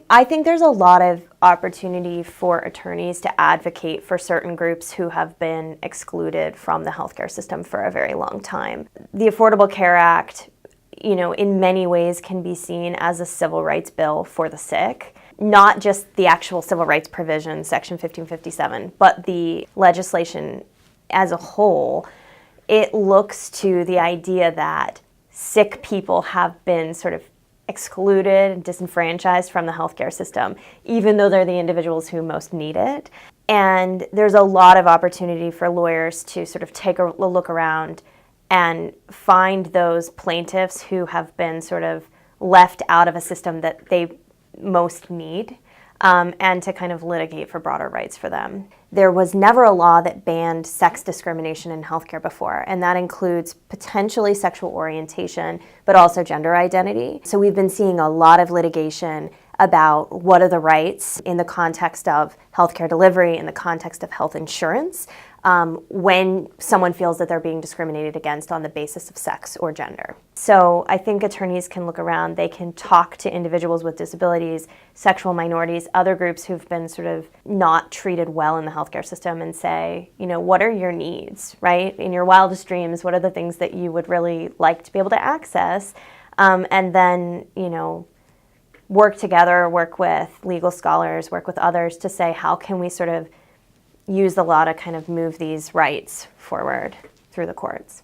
I think there's a lot of opportunity for attorneys to advocate for certain groups who have been excluded from the healthcare system for a very long time. The Affordable Care Act, in many ways can be seen as a civil rights bill for the sick. Not just the actual civil rights provision, Section 1557, but the legislation as a whole. It looks to the idea that sick people have been sort of excluded and disenfranchised from the healthcare system, even though they're the individuals who most need it. And there's a lot of opportunity for lawyers to sort of take a look around and find those plaintiffs who have been sort of left out of a system that they most need, and to kind of litigate for broader rights for them. There was never a law that banned sex discrimination in healthcare before, and that includes potentially sexual orientation, but also gender identity. So we've been seeing a lot of litigation about what are the rights in the context of healthcare delivery, in the context of health insurance, when someone feels that they're being discriminated against on the basis of sex or gender. So I think attorneys can look around, they can talk to individuals with disabilities, sexual minorities, other groups who've been sort of not treated well in the healthcare system and say, what are your needs, right? In your wildest dreams, what are the things that you would really like to be able to access? And then, work together, work with legal scholars, work with others to say, how can we sort of use the law to kind of move these rights forward through the courts?